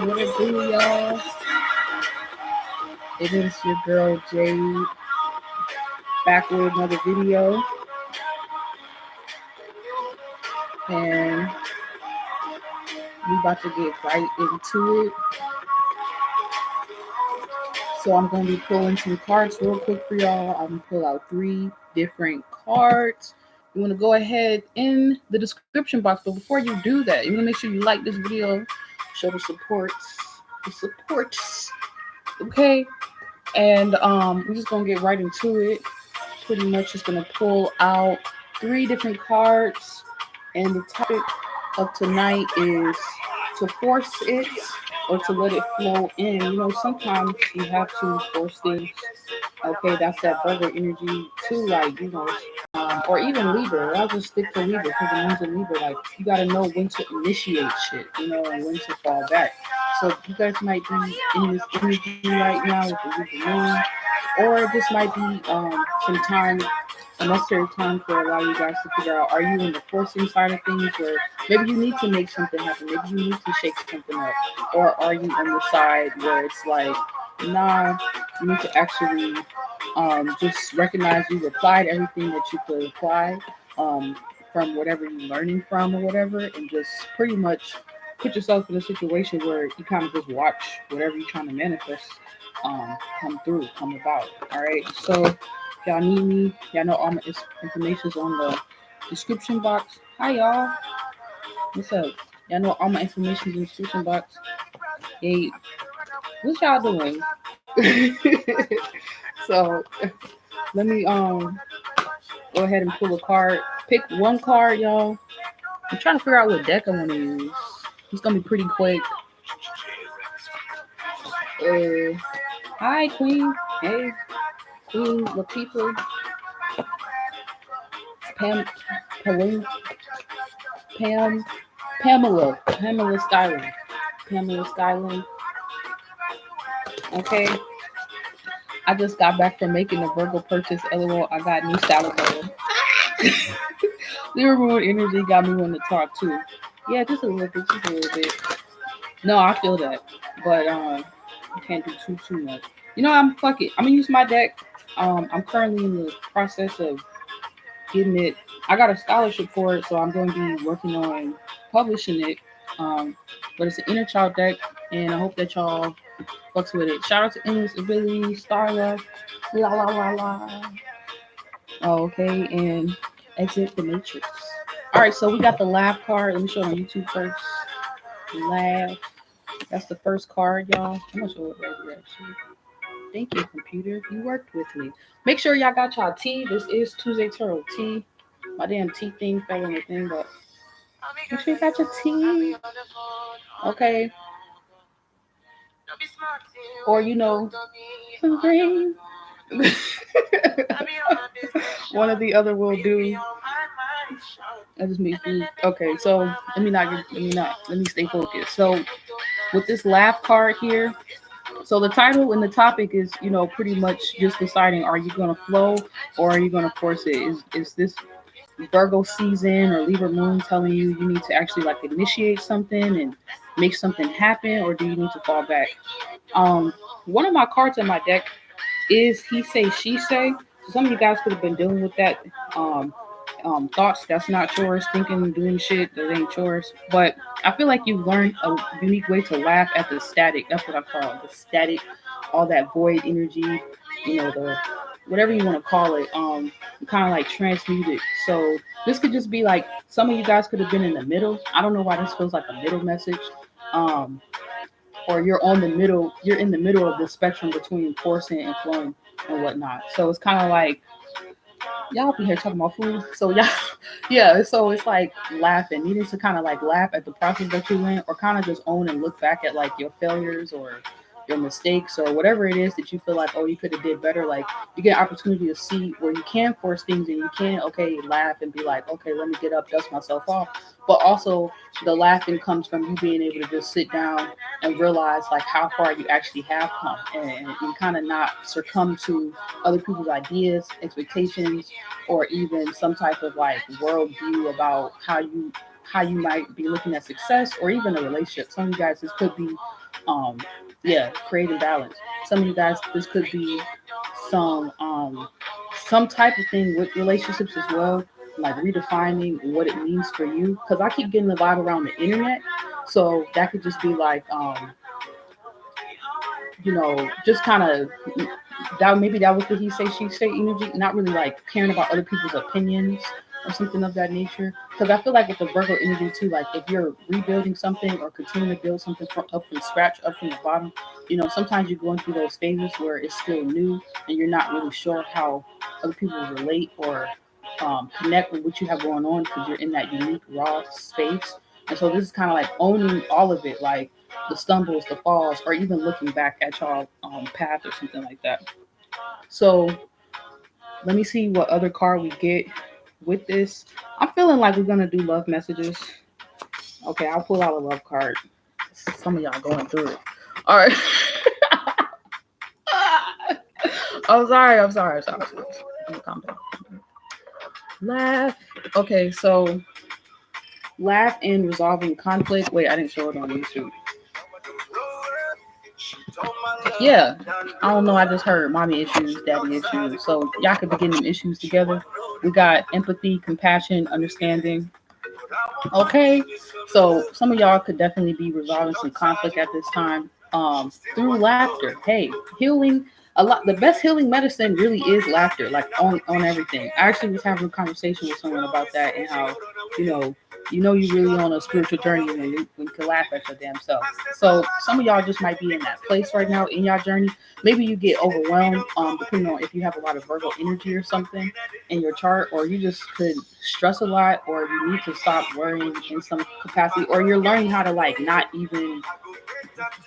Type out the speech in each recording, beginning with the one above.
What it do, y'all? It is your girl Jade back with another video, and we about to get right into it. So I'm going to be pulling some cards real quick for y'all. I'm going to pull out 3 different cards. You want to go ahead in the description box, but before you do that, you want to make sure you like this video, show the supports, okay? And we're just gonna get right into it. Pretty much just gonna pull out 3 different cards, and the topic of tonight is to force it or to let it flow in. You know, sometimes you have to force things. Okay, that's that Virgo energy too, like, you know, or even Libra. I'll just stick to Libra because the ones in Libra, like, you gotta know when to initiate shit, you know, and when to fall back. So you guys might be in this energy right now with the Libra moon, or this might be some time, a necessary time for a lot of you guys to figure out, are you in the forcing side of things, or maybe you need to make something happen, maybe you need to shake something up, or are you on the side where it's like, nah, you need to actually just recognize you've applied everything that you could apply from whatever you're learning from or whatever, and just pretty much put yourself in a situation where you kind of just watch whatever you're trying to manifest come through, come about. All right. So if y'all need me, y'all know all my information's on the description box. Hi y'all. What's up? Y'all know all my information's in the description box. Hey, what y'all doing? So let me go ahead and pull a card. Pick one card, y'all. I'm trying to figure out what deck I want to use. It's gonna be pretty quick. Hi, Queen. Hey, Queen Latifah. Pam, Pamela Skyland. Okay. I just got back from making a Virgo purchase. LOL, I got new salad bowl. Zero Moon energy got me wanting to talk too. Yeah, just a little bit. No, I feel that, but I can't do too much. You know, fuck it. I'm gonna use my deck. I'm currently in the process of getting it. I got a scholarship for it, so I'm going to be working on publishing it. But it's an InnerChild deck, and I hope that y'all fucks with it. Shout out to Endless Ability, Starla, la la la la. Oh, okay, and Exit the Matrix. All right, so we got the laugh card. Let me show it on YouTube first. Laugh. That's the first card, y'all. I'm gonna show it right here, actually. Thank you, computer. You worked with me. Make sure y'all got y'all tea. This is Tuesday Turtle tea. My damn tea thing fell on the thing, but make sure you got your tea. Okay. Or, you know, some green. One or the other will do. I just made food. Okay, so let me stay focused. So with this laugh card here, so the title and the topic is, you know, pretty much just deciding, are you gonna flow or are you gonna force it? Is this Virgo season or Libra moon telling you you need to actually like initiate something and make something happen, or do you need to fall back? One of my cards in my deck is he say, she say. So some of you guys could have been dealing with that thoughts that's not yours, thinking, doing shit that ain't yours. But I feel like you've learned a unique way to laugh at the static. That's what I call it, the static, all that void energy, you know, the whatever you want to call it, kind of like transmute it. So this could just be like, some of you guys could have been in the middle. I don't know why this feels like a middle message. Or you're in the middle of the spectrum between forcing and flowing and whatnot. So it's kind of like, y'all be here talking about food. So y'all, yeah. So it's like laughing, needing to kind of like laugh at the process that you went, or kind of just own and look back at like your failures or your mistakes or whatever it is that you feel like, oh, you could have did better. Like, you get an opportunity to see where you can force things and you can, okay, laugh and be like, okay, let me get up, dust myself off. But also the laughing comes from you being able to just sit down and realize like how far you actually have come, and you kind of not succumb to other people's ideas, expectations, or even some type of like worldview about how you might be looking at success or even a relationship. Some of you guys, this could be Yeah, creating balance. Some of you guys, this could be some type of thing with relationships as well, like redefining what it means for you. Because I keep getting the vibe around the internet, so that could just be like just kind of that, maybe that was the he say she say energy, not really like caring about other people's opinions or something of that nature. Because I feel like with the Virgo energy too, like if you're rebuilding something or continuing to build something up from scratch, up from the bottom, sometimes you're going through those phases where it's still new and you're not really sure how other people relate or connect with what you have going on because you're in that unique raw space. And so this is kind of like owning all of it, like the stumbles, the falls, or even looking back at y'all path or something like that. So let me see what other card we get with this. I'm feeling like we're gonna do love messages. Okay, I'll pull out a love card. Some of y'all going through it. All right. I'm sorry. Let me calm down. Laugh. Okay, so laugh in resolving conflict. Wait, I didn't show it on YouTube. Yeah, I don't know. I just heard mommy issues, daddy issues. So y'all could be getting them issues together. We got empathy, compassion, understanding. Okay, so some of y'all could definitely be resolving some conflict at this time through laughter. Hey, healing. A lot. The best healing medicine really is laughter. Like on everything. I actually was having a conversation with someone about that and how you know you really on a spiritual journey when you can laugh at your damn self. So some of y'all just might be in that place right now in your journey. Maybe you get overwhelmed, depending on if you have a lot of Virgo energy or something in your chart, or you just could stress a lot, or you need to stop worrying in some capacity, or you're learning how to like not even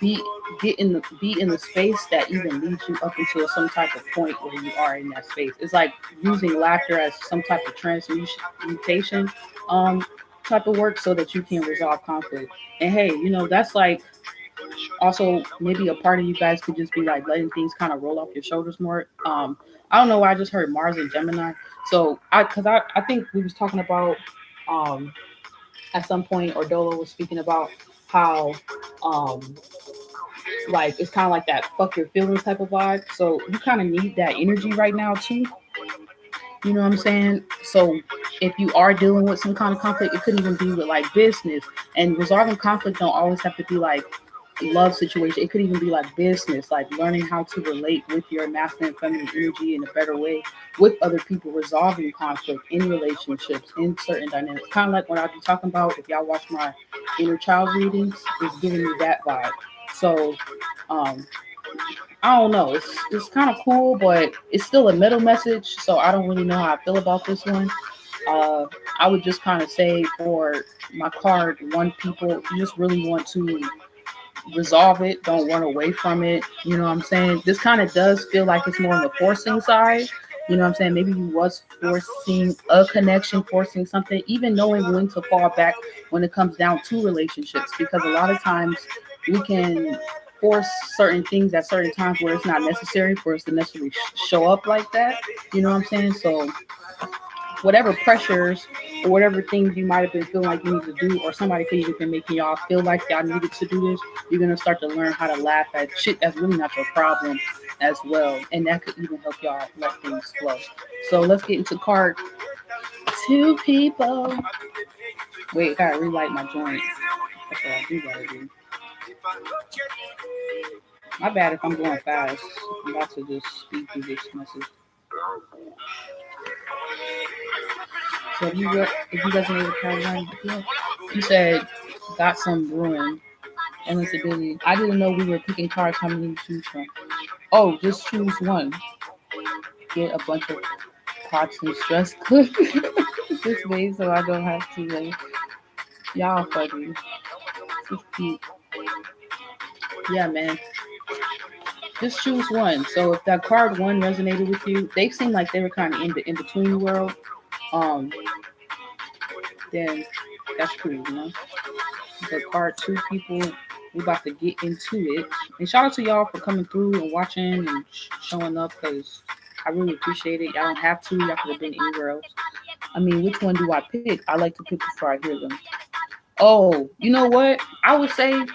be be in the space that even leads you up into some type of point where you are in that space. It's like using laughter as some type of transmutation um type of work so that you can resolve conflict. And hey, that's like also maybe a part of you guys could just be like letting things kind of roll off your shoulders more. I don't know why I just heard Mars and Gemini. So I think we was talking about um at some point, or Dolo was speaking about how um like it's kind of like that fuck your feelings type of vibe. So you kind of need that energy right now too. You know what I'm saying? So if you are dealing with some kind of conflict, it could even be with like business, and resolving conflict don't always have to be like love situation. It could even be like business, like learning how to relate with your masculine and feminine energy in a better way with other people, resolving conflict in relationships, in certain dynamics. Kind of like what I've been talking about. If y'all watch my inner child readings, it's giving me that vibe. So um I don't know. It's kind of cool, but it's still a middle message. So I don't really know how I feel about this one. Uh, I would just kind of say for my card, one people, you just really want to resolve it. Don't run away from it. You know what I'm saying? This kind of does feel like it's more on the forcing side. You know what I'm saying? Maybe you was forcing a connection, forcing something, even knowing when to fall back when it comes down to relationships. Because a lot of times we can force certain things at certain times where it's not necessary for us to necessarily show up like that. You know what I'm saying? So whatever pressures or whatever things you might have been feeling like you need to do, or somebody could even been making y'all feel like y'all needed to do this, you're gonna start to learn how to laugh at shit that's really not your problem as well. And that could even help y'all let things flow. So let's get into card two people. Wait, gotta relight my joint. That's what I do gotta do. My bad if I'm going fast. I'm about to just speak through this message. So if you guys need a card one, yeah. You said got some brewing and instability. I didn't know we were picking cards. How many to choose from? Oh, just choose one. Get a bunch of pots and stress cook this way, so I don't have to like y'all funny. It's cute. Yeah, man. Just choose one. So if that card one resonated with you, they seem like they were kind of in the in between world. Um, then that's cool, you know. The card two people, we about to get into it. And shout out to y'all for coming through and watching and showing up, because I really appreciate it. Y'all don't have to. Y'all could have been anywhere else. I mean, which one do I pick? I like to pick before I hear them. Oh, you know what? I would say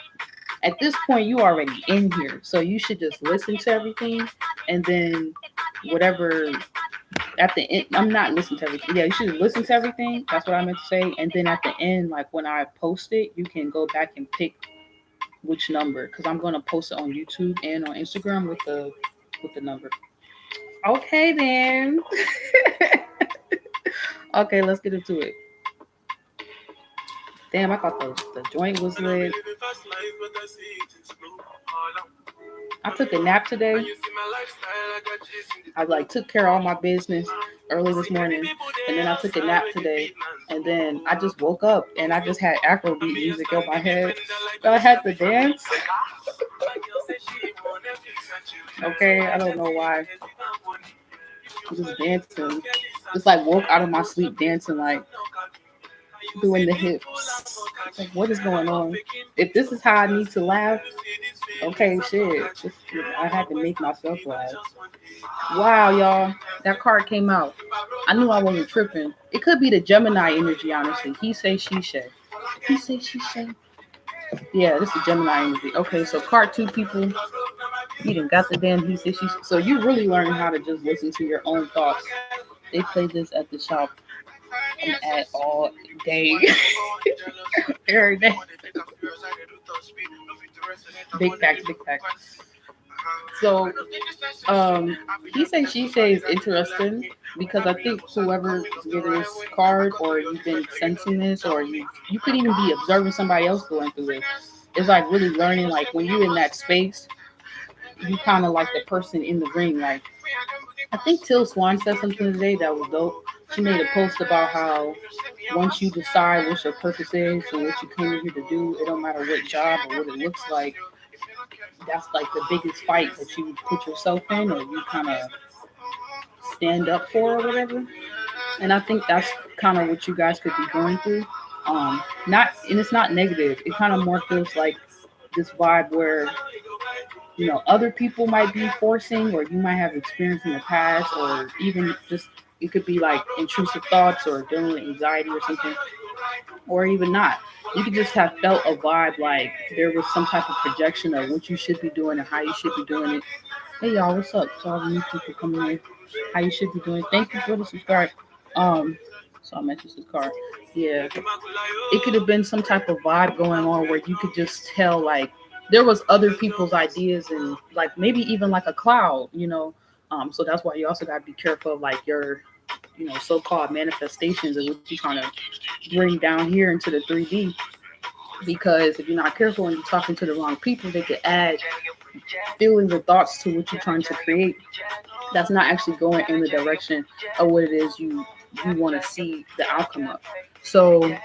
At this point, you already in here, so you should just listen to everything, and then whatever at the end, I'm not listening to everything. Yeah, you should listen to everything. That's what I meant to say. And then at the end, like when I post it, you can go back and pick which number, because I'm gonna post it on YouTube and on Instagram with the number. Okay then. Okay, let's get into it. Damn, I thought the joint was lit. I took a nap today. I like took care of all my business early this morning, and then I took a nap today, and then I just woke up and I just had Afrobeat music in my head. So I had to dance. Okay, I don't know why. I'm just dancing. Just like woke out of my sleep dancing, like doing the hips. Like, what is going on? If this is how I need to laugh, okay, shit. Just, I had to make myself laugh. Wow, y'all. That card came out. I knew I wasn't tripping. It could be the Gemini energy, honestly. He say, she say. He say, she say. Yeah, this is Gemini energy. Okay, so card two people. You done got the damn he say, she say. So you really learning how to just listen to your own thoughts. They play this at the shop. I'm at all day. Every day. Big facts, big facts. So, he say she say is interesting because I think whoever's getting this card, or you've been sensing this, or you could even be observing somebody else going through it. It's like really learning, like when you're in that space, you kind of like the person in the ring. Like I think Till Swan said something today that was dope. She made a post about how once you decide what your purpose is and what you came here to do, it don't matter what job or what it looks like. That's like the biggest fight that you put yourself in, or you kind of stand up for, or whatever. And I think that's kind of what you guys could be going through. Not, and it's not negative. It kind of more feels like this vibe where other people might be forcing, or you might have experienced in the past, or even just it could be like intrusive thoughts or dealing with anxiety or something, or even not. You could just have felt a vibe like there was some type of projection of what you should be doing and how you should be doing it. Hey y'all, what's up? To all the new people coming in, how you should be doing. Thank you for the subscribe. Um, so I mentioned this card. Yeah, it could have been some type of vibe going on where you could just tell like there was other people's ideas, and like maybe even like a cloud. So that's why you also gotta be careful of like your so-called manifestations and what you're trying to bring down here into the 3D, because if you're not careful and you're talking to the wrong people, they could add feelings or thoughts to what you're trying to create that's not actually going in the direction of what it is you want to see the outcome of. So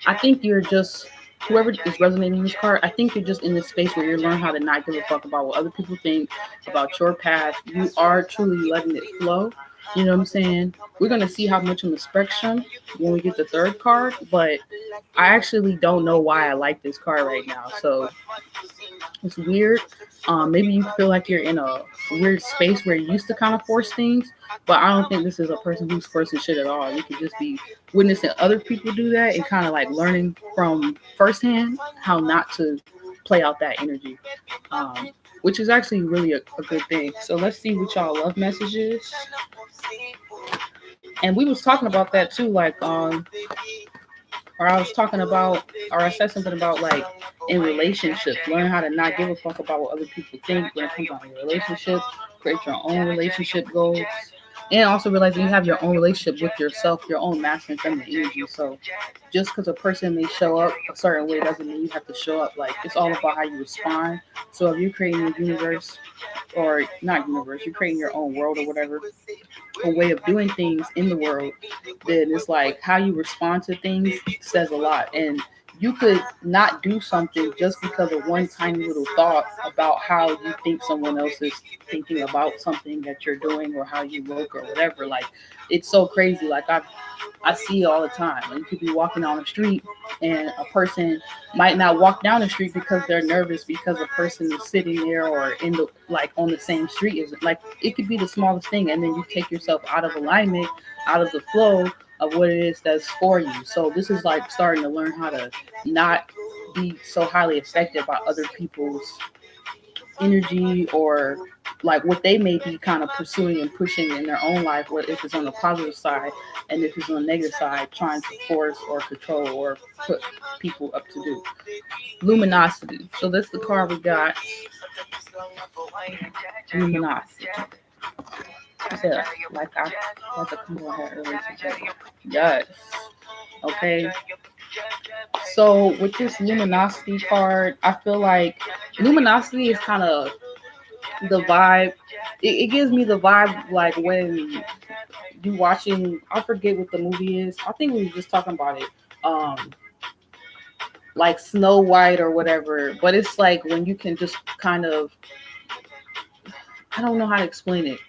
I think you're just, whoever is resonating this card, I think you're just in this space where you're learning how to not give a fuck about what other people think about your path. You are truly letting it flow. You know what I'm saying? We're going to see how much on the spectrum when we get the third card, but I actually don't know why I like this card right now. So it's weird. Maybe you feel like you're in a weird space where you used to kind of force things, but I don't think this is a person who's forcing shit at all. You could just be witnessing other people do that and kind of like learning from firsthand how not to play out that energy, which is actually really a good thing. So let's see what y'all love messages. And we was talking about that too, like or I was talking about, or I said something about like in relationships, learn how to not give a fuck about what other people think when it comes down to your relationship, create your own relationship goals, and also realize you have your own relationship with yourself, your own masculine and feminine energy. So just because a person may show up a certain way doesn't mean you have to show up. Like it's all about how you respond. So if you're creating a universe, or not universe, you're creating your own world or whatever, a way of doing things in the world, then it's like how you respond to things says a lot. And you could not do something just because of one tiny little thought about how you think someone else is thinking about something that you're doing, or how you look or whatever. Like it's so crazy. Like I see it all the time. Like, you could be walking down the street and a person might not walk down the street because they're nervous because a person is sitting there or in the like on the same street. Is like it could be the smallest thing, and then you take yourself out of alignment, out of the flow of what it is that's for you. So this is like starting to learn how to not be so highly affected by other people's energy, or like what they may be kind of pursuing and pushing in their own life, what if it's on the positive side and if it's on the negative side, trying to force or control or put people up to do. Luminosity. So that's the card we got. Luminosity. Yeah, like I come on here earlier today. Yes. Okay. So with this luminosity card, I feel like luminosity is kind of the vibe. It gives me the vibe like when you watching. I forget what the movie is. I think we were just talking about it. Like Snow White or whatever. But it's like when you can just kind of, I don't know how to explain it.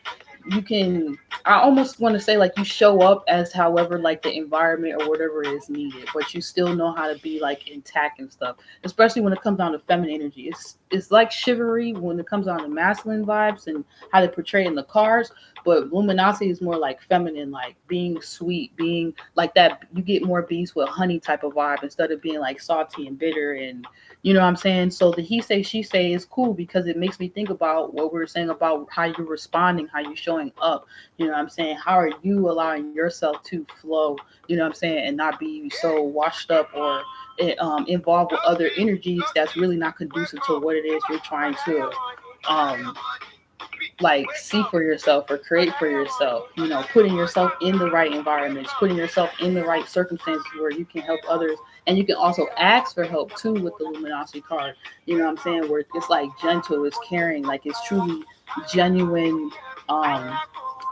You can, I almost want to say like you show up as however like the environment or whatever is needed, but you still know how to be like intact and stuff. Especially when it comes down to feminine energy. It's like chivalry when it comes down to masculine vibes and how they portray in the cards. But luminosity is more like feminine, like being sweet, being like that. You get more bees with honey type of vibe instead of being like salty and bitter, and you know what I'm saying? So the he say, she say is cool because it makes me think about what we were saying about how you're responding, how you're showing up. You know what I'm saying? How are you allowing yourself to flow, you know what I'm saying, and not be so washed up or involved with other energies that's really not conducive to what it is you're trying to um, like see for yourself or create for yourself, you know, putting yourself in the right environments, putting yourself in the right circumstances where you can help others, and you can also ask for help too with the luminosity card, you know what I'm saying, where it's like gentle, it's caring, like it's truly genuine, um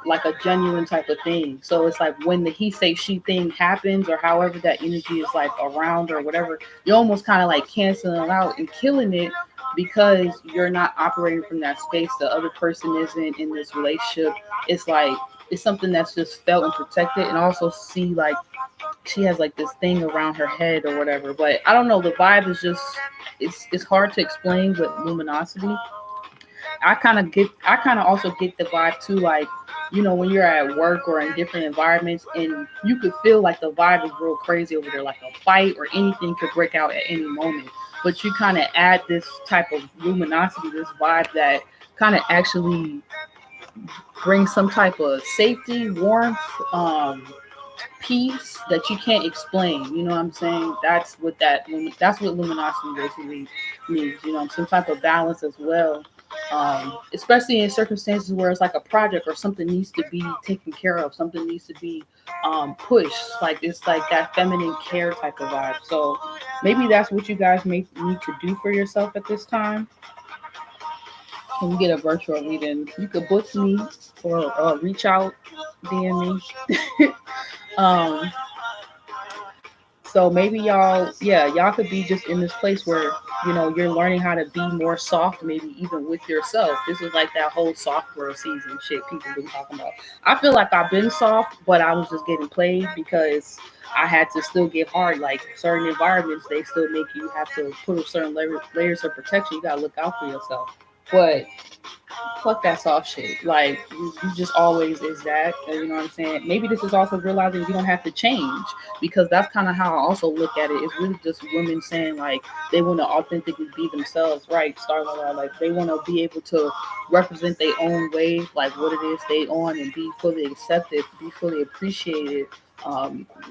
like a genuine type of thing. So it's like when the he say she thing happens or however that energy is like around or whatever, you're almost kind of like canceling it out and killing it because you're not operating from that space. The other person isn't in this relationship. It's like it's something that's just felt and protected, and also see like she has like this thing around her head or whatever. But I don't know, the vibe is just it's hard to explain with luminosity. I kind of also get the vibe too, like, you know, when you're at work or in different environments and you could feel like the vibe is real crazy over there, like a fight or anything could break out at any moment. But you kind of add this type of luminosity, this vibe that kind of actually brings some type of safety, warmth, peace that you can't explain. You know what I'm saying? That's what luminosity basically means. You know, some type of balance as well. Especially in circumstances where it's like a project or something needs to be taken care of, something needs to be pushed. Like it's like that feminine care type of vibe. So maybe that's what you guys may need to do for yourself at this time. When you get a virtual reading, you could book me or reach out, DM me. um, So maybe y'all, yeah, y'all could be just in this place where, you know, you're learning how to be more soft, maybe even with yourself. This is like that whole soft girl season shit people been talking about. I feel like I've been soft, but I was just getting played because I had to still get hard. Like certain environments, they still make you have to put a certain layers of protection. You gotta look out for yourself. But fuck that soft shit. Like you just always is that. And you know what I'm saying? Maybe this is also realizing you don't have to change, because that's kind of how I also look at it. It's really just women saying like they want to authentically be themselves, right? Starting out like they want to be able to represent their own way, like what it is they on, and be fully accepted, be fully appreciated,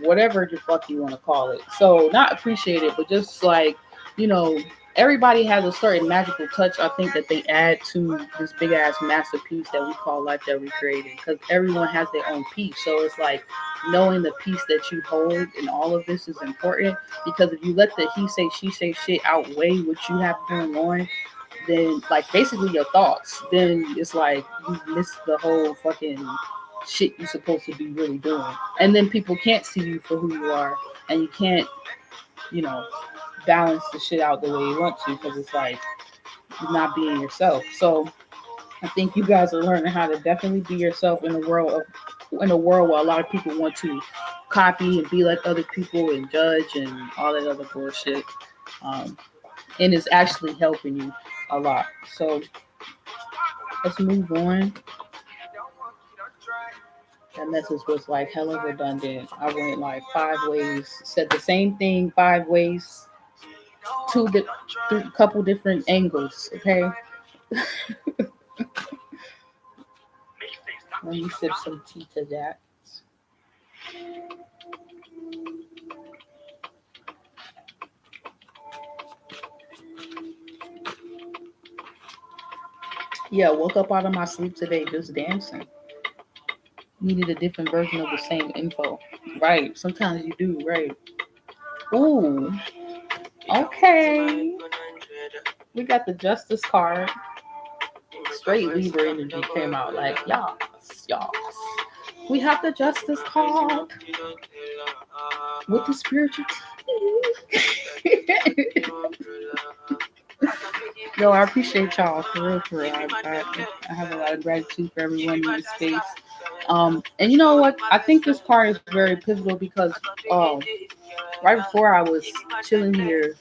whatever the fuck you want to call it. So not appreciated, but just like, you know, everybody has a certain magical touch, I think, that they add to this big ass masterpiece that we call life that we created, because everyone has their own piece. So it's like knowing the piece that you hold in all of this is important, because if you let the he say she say shit outweigh what you have going on, then like basically your thoughts, then it's like you miss the whole fucking shit you're supposed to be really doing. And then people can't see you for who you are, and you can't, you know, balance the shit out the way you want to, because it's like you're not being yourself. So I think you guys are learning how to definitely be yourself in a world where a lot of people want to copy and be like other people and judge and all that other bullshit. Um, and it's actually helping you a lot. So let's move on. That message was like hella redundant. I went like 5 ways, said the same thing 5 ways. couple different angles. Okay, let me sip some tea to that. Yeah, woke up out of my sleep today just dancing. Needed a different version of the same info. Right. Sometimes you do, right. Ooh. Okay. We got the Justice card. Straight Libra energy came out like, yas, yas. We have the Justice card with the spiritual tea. Yo, I appreciate y'all for real, for real. I have a lot of gratitude for everyone in this space. And you know what? I think this card is very pivotal because right before I was chilling here,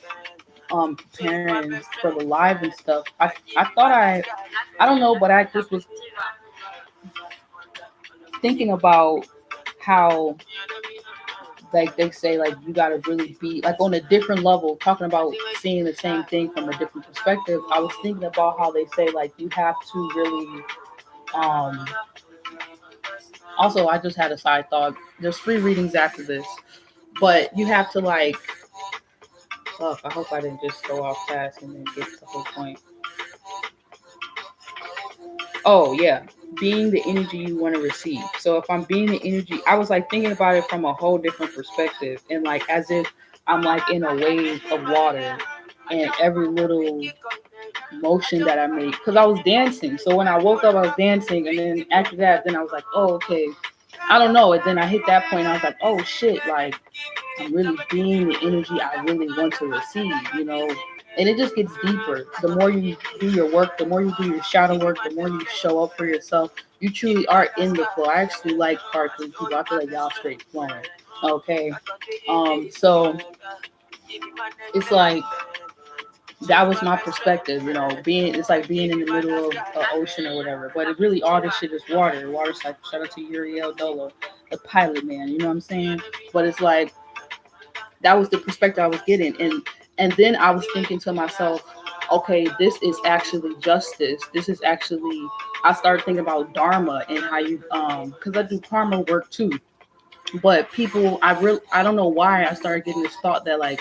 preparing for the live and stuff, I thought I don't know, but I just was thinking about how, like they say, like you gotta really be like on a different level, talking about seeing the same thing from a different perspective. I was thinking about how they say like you have to really um also I just had a side thought. There's 3 readings after this, but you have to like fuck, I hope I didn't just go off task and then get to the whole point. Oh yeah, being the energy you want to receive. So if I'm being the energy, I was like thinking about it from a whole different perspective, and like as if I'm like in a wave of water, and every little motion that I make, because I was dancing. So when I woke up, I was dancing, and then after that, then I was like, oh okay, I don't know. And then I hit that point, I was like, oh shit, like I'm really being the energy I really want to receive, you know. And it just gets deeper. The more you do your work, the more you do your shadow work, the more you show up for yourself. You truly are in the flow. I actually like part 3 people. I feel like y'all straight flowing. Okay. So it's like that was my perspective, you know, being it's like being in the middle of an ocean or whatever. But it really all this shit is water. Water's like shout out to Uriel Dolo, the pilot man, you know what I'm saying? But it's like that was the perspective I was getting. And then I was thinking to myself, okay, this is actually justice. This is actually I started thinking about dharma and how you because I do karma work too. But people I don't know why I started getting this thought that like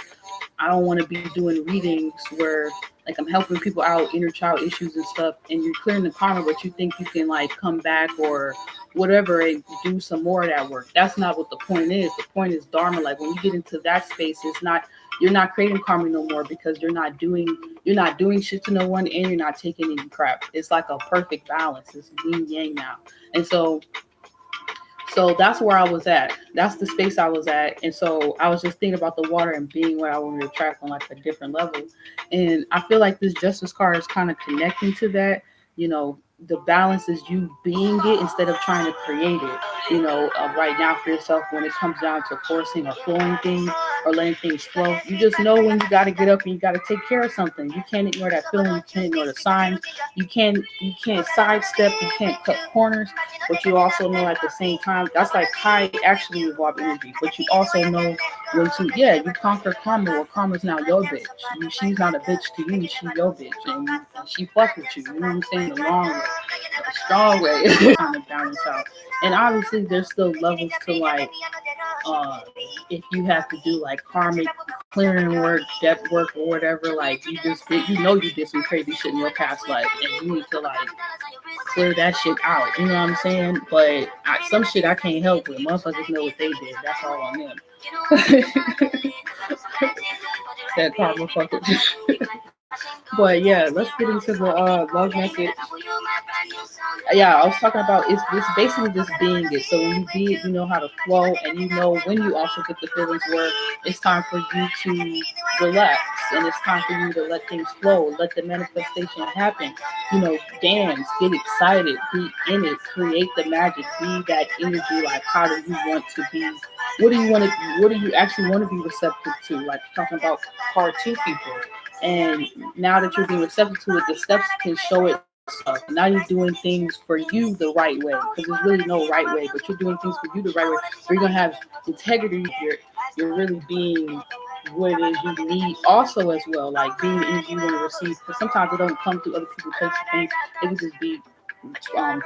I don't want to be doing readings where like I'm helping people out, inner child issues and stuff, and you're clearing the karma, but you think you can like come back or whatever and do some more of that work. That's not what the point is. The point is dharma. Like when you get into that space, it's not you're not creating karma no more because you're not doing shit to no one and you're not taking any crap. It's like a perfect balance. It's yin yang now. And so that's where I was at. That's the space I was at. And so I was just thinking about the water and being where I wanted to attract on like a different level. And I feel like this justice card is kind of connecting to that. You know, the balance is you being it instead of trying to create it. You know, right now for yourself, when it comes down to forcing or flowing things or letting things flow, you just know when you got to get up and you got to take care of something. You can't ignore that feeling. You can't ignore the signs. You can't sidestep. You can't cut corners. But you also know at the same time that's like high actually evolved energy. But you also know when to you conquer karma. Well, karma's now your bitch. She's not a bitch to you. She's your bitch, and she fuck with you. You know what I'm saying? The long way, the strong way, trying to balance out. And obviously, there's still levels to like if you have to do like karmic clearing work, debt work, or whatever. Like you did some crazy shit in your past life, and you need to like clear that shit out. You know what I'm saying? But some shit I can't help with. Motherfuckers know what they did. That's all on them. That karma fucker. But yeah, let's get into the love message. Yeah, I was talking about it's basically just being it. So when you be it, you know how to flow, and you know when you also get the feelings where it's time for you to relax, and it's time for you to let things flow, let the manifestation happen. You know, dance, get excited, be in it, create the magic, be that energy. Like, how do you want to be? What do you want to? What do you actually want to be receptive to? Like talking about part 2 people. And now that you're being receptive to it, the steps can show itself. Now you're doing things for you the right way, because there's really no right way, but you're doing things for you the right way. Where you're gonna have integrity. You're really being what it is you need also as well, like being the energy you want to receive. Because sometimes it don't come through other people's places things. It can just be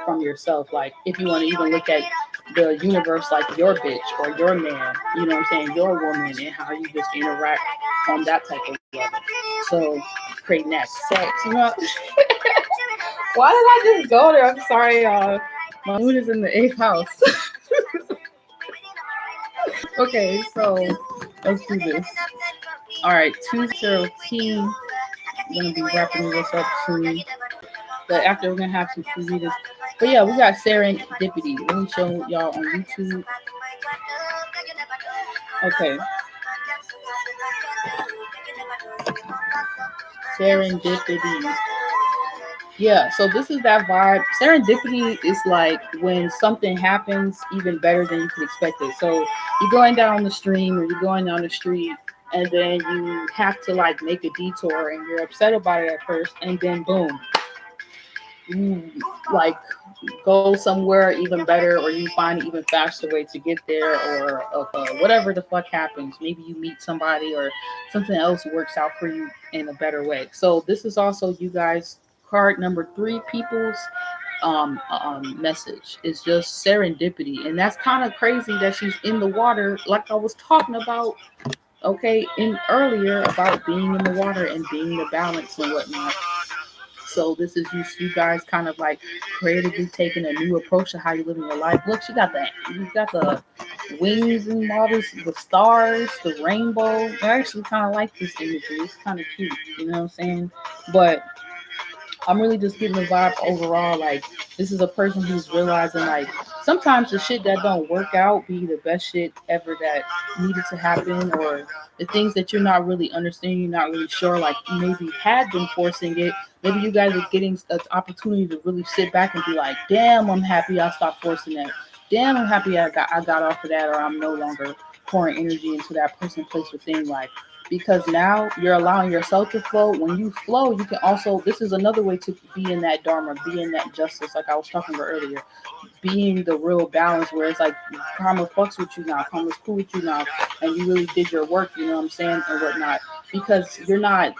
from yourself. Like if you want to even look at the universe like your bitch or your man, you know what I'm saying, your woman, and how you just interact on that type of level. So creating that sex, you know. Why did I just go there? I'm sorry, y'all. My mood is in the eighth house. Okay, so let's do this. All right, 213. I'm gonna be wrapping this up soon. But after we're gonna have some free readers. But yeah, we got serendipity. Let me show y'all on YouTube. Okay. Serendipity. Yeah, so this is that vibe. Serendipity is like when something happens even better than you could expect it. So you're going down the stream or you're going down the street and then you have to like make a detour and you're upset about it at first and then boom, you like go somewhere even better or you find an even faster way to get there or whatever the fuck happens. Maybe you meet somebody or something else works out for you in a better way. So this is also you guys card number 3 people's message. It's just serendipity, and that's kind of crazy that she's in the water like I was talking about, okay, in earlier about being in the water and being the balance and whatnot. So this is you guys kind of like creatively taking a new approach to how you live in your life. Look, you got the wings and all this, the stars, the rainbow. I actually kind of like this imagery. It's kind of cute, you know what I'm saying? But I'm really just getting the vibe overall. Like, this is a person who's realizing, like, sometimes the shit that don't work out be the best shit ever that needed to happen, or the things that you're not really understanding, you're not really sure, like, you maybe had been forcing it. Maybe you guys are getting an opportunity to really sit back and be like, damn, I'm happy I stopped forcing that. Damn, I'm happy I got off of that, or I'm no longer pouring energy into that person, place, or thing. Like, because now you're allowing yourself to flow. When you flow, you can also, this is another way to be in that dharma, be in that justice, like I was talking about earlier, being the real balance where it's like karma fucks with you now, karma's cool with you now, and you really did your work, you know what I'm saying, and whatnot, because you're not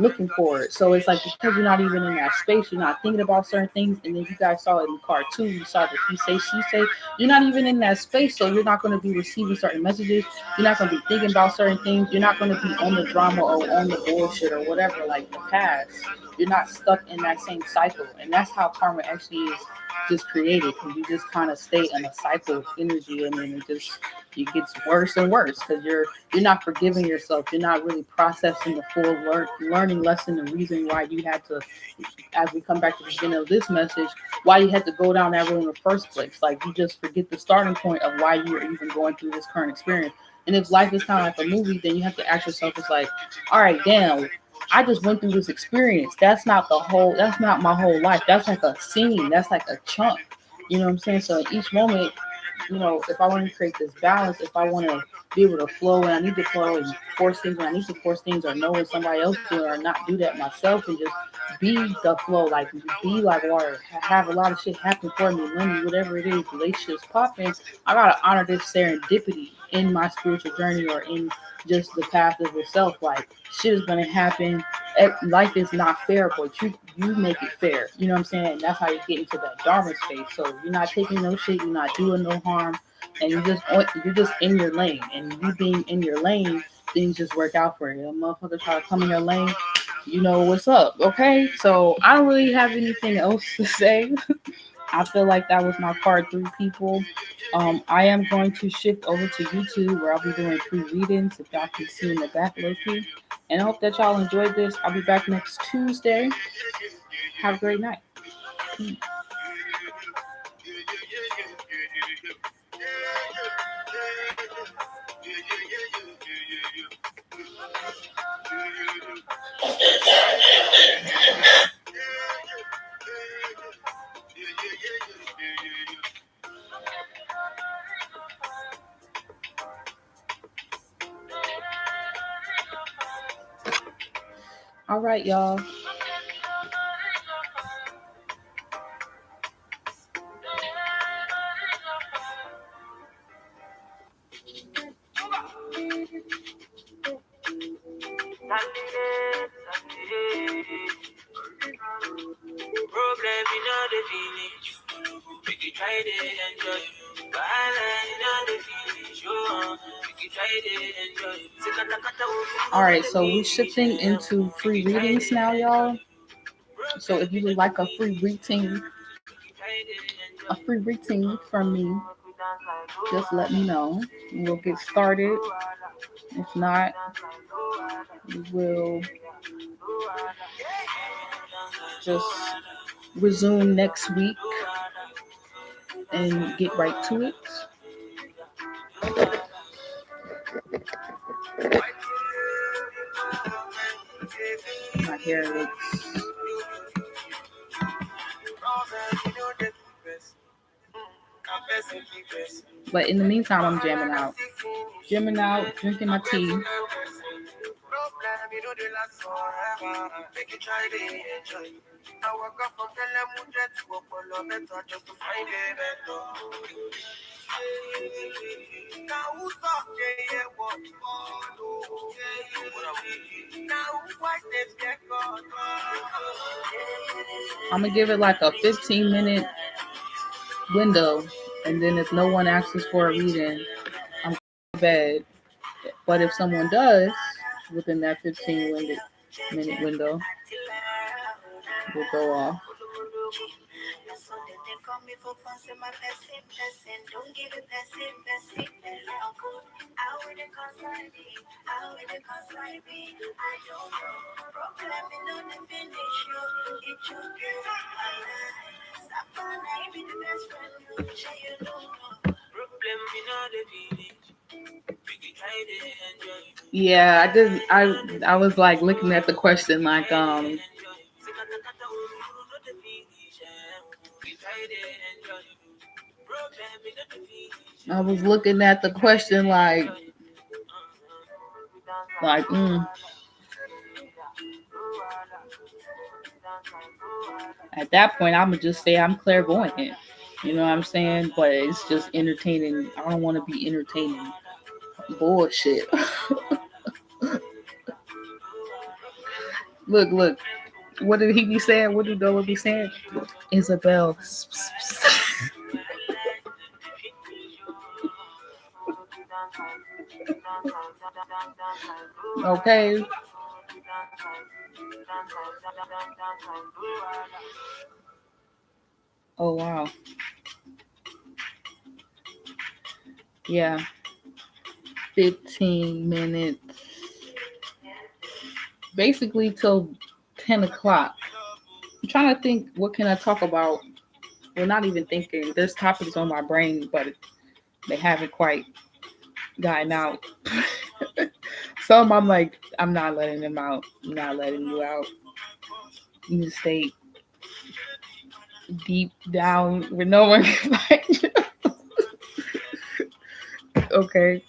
looking for it. So it's like because you're not even in that space, you're not thinking about certain things, and then you guys saw it in the cartoon, you saw the he say, she say, you're not even in that space, so you're not going to be receiving certain messages, you're not going to be thinking about certain things, you're not going to be on the drama or on the bullshit or whatever like the past. You're not stuck in that same cycle, and that's how karma actually is just created, because you just kind of stay in a cycle of energy, and then it gets worse and worse because you're not forgiving yourself. You're not really processing the full learning lesson and reason why you had to, as we come back to the beginning of this message, why you had to go down that road in the first place. Like, you just forget the starting point of why you are even going through this current experience. And if life is kind of like a movie, then you have to ask yourself, it's like, all right, damn, I just went through this experience. That's not my whole life. That's like a scene. That's like a chunk. You know what I'm saying? So in each moment, if I want to create this balance, if I want to be able to flow and I need to flow and force things when I need to force things, or know when somebody else do it, or not do that myself, and just be the flow, like be like water, have a lot of shit happen for me, money, whatever it is, relationships popping. I gotta honor this serendipity in my spiritual journey or in just the path of itself. Like, shit is gonna happen. Life is not fair, but you make it fair. You know what I'm saying? And that's how you get into that dharma space. So you're not taking no shit, you're not doing no harm, and you're just in your lane. And you being in your lane, things just work out for you. A motherfucker try to come in your lane, you know what's up, okay? So I don't really have anything else to say. I feel like that was my card 3 people. I am going to shift over to YouTube where I'll be doing free readings if y'all can see in the back low key. And I hope that y'all enjoyed this. I'll be back next Tuesday. Have a great night. Peace. All right, y'all. All right, so we're shifting into free readings now, y'all. So if you would like a free reading from me, just let me know. We'll get started. If not, we will just resume next week and get right to it. My hair looks. But in the meantime, I'm jamming out. Drinking my tea. I'm gonna give it like a 15-minute window, and then if no one asks for a reading, I'm going to bed. But if someone does within that 15-minute window, we'll go off. Yeah, I was like looking at the question like I was looking at the question like at that point I'm gonna just say I'm clairvoyant. You know what I'm saying? But it's just entertaining. I don't want to be entertaining bullshit. Look. What did he be saying? What did Dola be saying? Isabel. Okay. Oh wow. Yeah. 15 minutes. Basically till 10 o'clock. I'm trying to think what can I talk about. Well, not even thinking. There's topics on my brain, but they haven't quite gotten out. Some I'm like, I'm not letting them out. I'm not letting you out. You just stay deep down where no one can find you. Okay.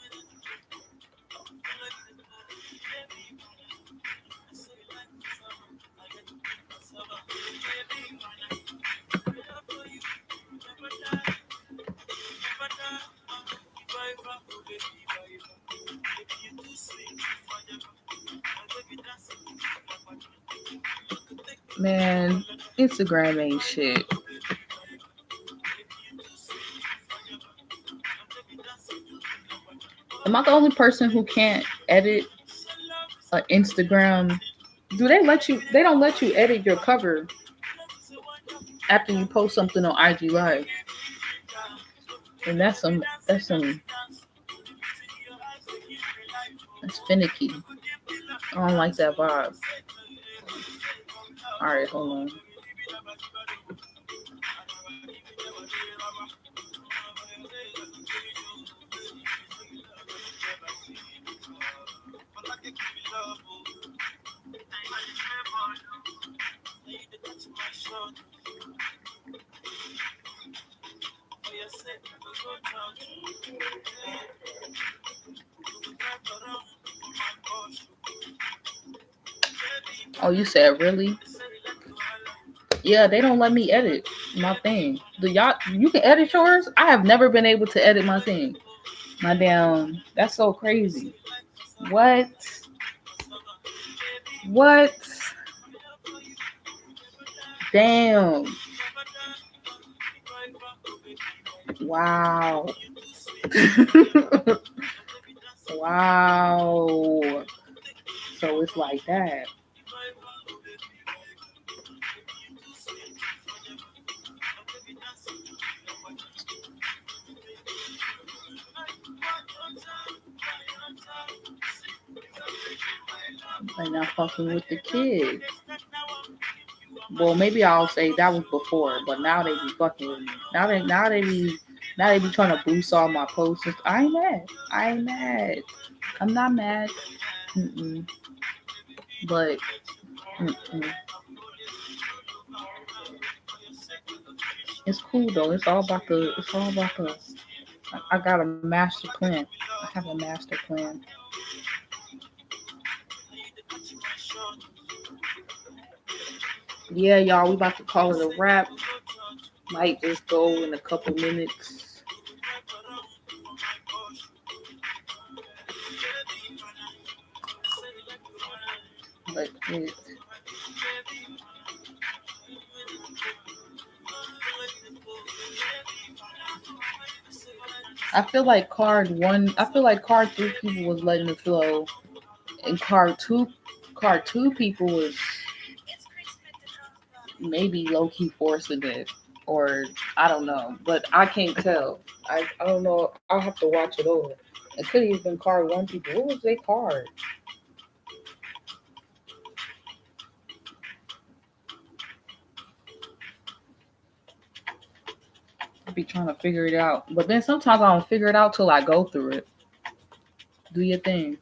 Man, Instagram ain't shit. Am I the only person who can't edit an Instagram? Do they let you? They don't let you edit your cover after you post something on IG Live, and that's finicky. I don't like that vibe. All right, hold on. Oh, you said really? Yeah, they don't let me edit my thing. Do y'all? You can edit yours? I have never been able to edit my thing. My damn, that's so crazy. What? What? Damn. Wow. Wow. So it's like that. Like not fucking with the kids. Well, maybe I'll say that was before, but now they be fucking with me. Now they be trying to boost all my posts. I ain't mad. I ain't mad. I'm not mad. Mm-mm. But mm-mm. It's cool though. It's all about the. It's all about the. I got a master plan. I have a master plan. Yeah, y'all. We about to call it a wrap. Might just go in a couple minutes. But I feel like card one. I feel like card three people was letting it flow, and card two people was maybe low key forcing it, or I don't know, but I can't tell. I don't know. I'll have to watch it over. It could have been card one people. What was their card? I be trying to figure it out, but then sometimes I don't figure it out till I go through it. Do your thing.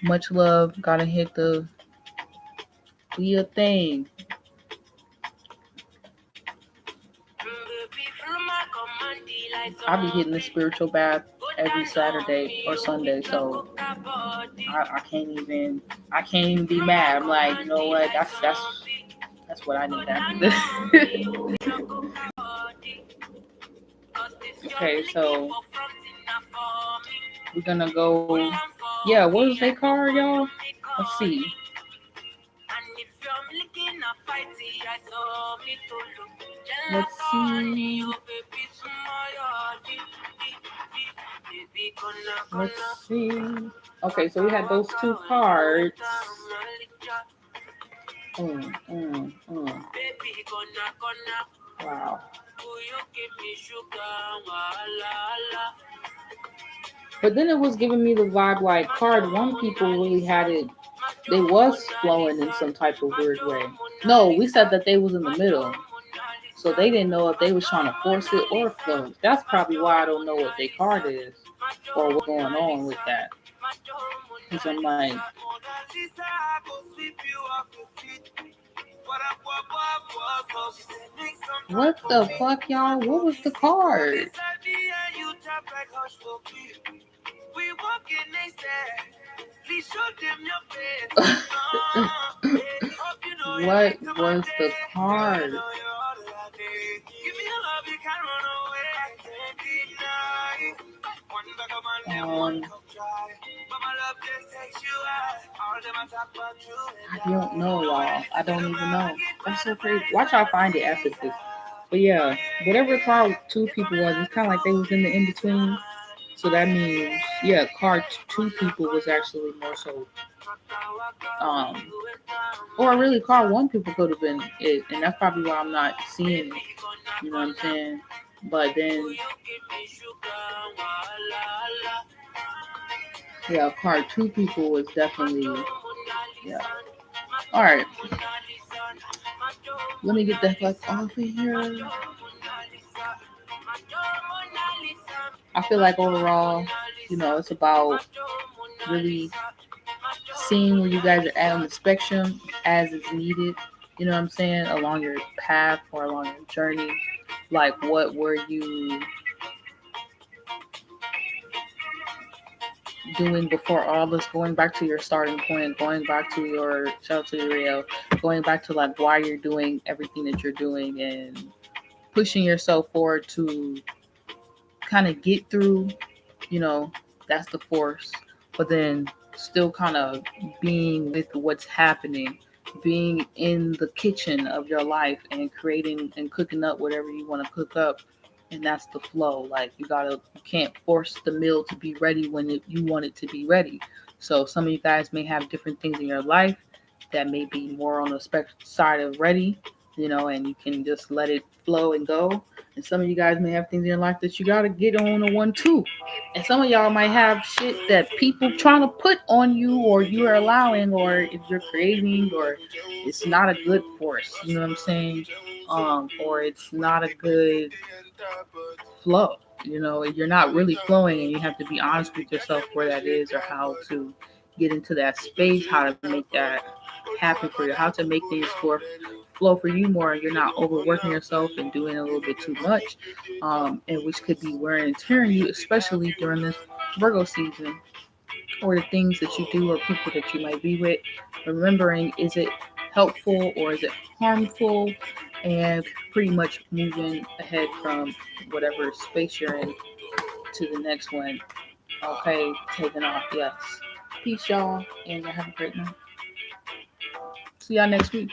Much love. Gotta hit the. Do your thing. I be hitting the spiritual bath every Saturday or Sunday, so I can't even be mad. I'm like, you know what? That's what I need after this. Okay, so we're gonna go. Yeah, what is their card, y'all? Let's see. Let's see. Let's see. Okay, so we had those two cards. Wow. But then it was giving me the vibe like card one people really had it. They was flowing in some type of weird way. No, we said that they was in the middle. So they didn't know if they was trying to force it or flow. That's probably why I don't know what their card is or what's going on with that. Because I'm like, what the fuck, y'all? What was the card? What was the card? I don't know, y'all. I don't even know. That's so crazy. Watch I find it after this. But yeah, whatever card two people was, it's kind of like they was in the in between. So that means, yeah, card two people was actually more so, um, or really card one people could have been it, and that's probably why I'm not seeing it. You know what I'm saying? But then, yeah, card two people was definitely, yeah. All right, let me get the fuck off of here. I feel like overall, it's about really seeing where you guys are at on the spectrum as it's needed. You know what I'm saying? Along your path or along your journey. Like, what were you doing before all this? Going back to your starting point, going back to your shelter real, going back to like why you're doing everything that you're doing and pushing yourself forward to kind of get through, that's the force. But then still kind of being with what's happening, being in the kitchen of your life and creating and cooking up whatever you want to cook up. And that's the flow. Like you can't force the meal to be ready when you want it to be ready. So some of you guys may have different things in your life that may be more on the side of ready, and you can just let it flow and go. And some of you guys may have things in your life that you gotta get on the 1-2. And some of y'all might have shit that people trying to put on you, or you are allowing, or if you're creating, or it's not a good force. You know what I'm saying? Or it's not a good flow. You're not really flowing, and you have to be honest with yourself where that is, or how to get into that space, how to make that happen for you, how to make things flow for you more. You're not overworking yourself and doing a little bit too much, and which could be wearing and tearing you, especially during this Virgo season, or the things that you do or people that you might be with. Remembering, is it helpful or is it harmful? And pretty much moving ahead from whatever space you're in to the next one. Okay, taking off, yes. Peace, y'all, and y'all have a great night. See y'all next week.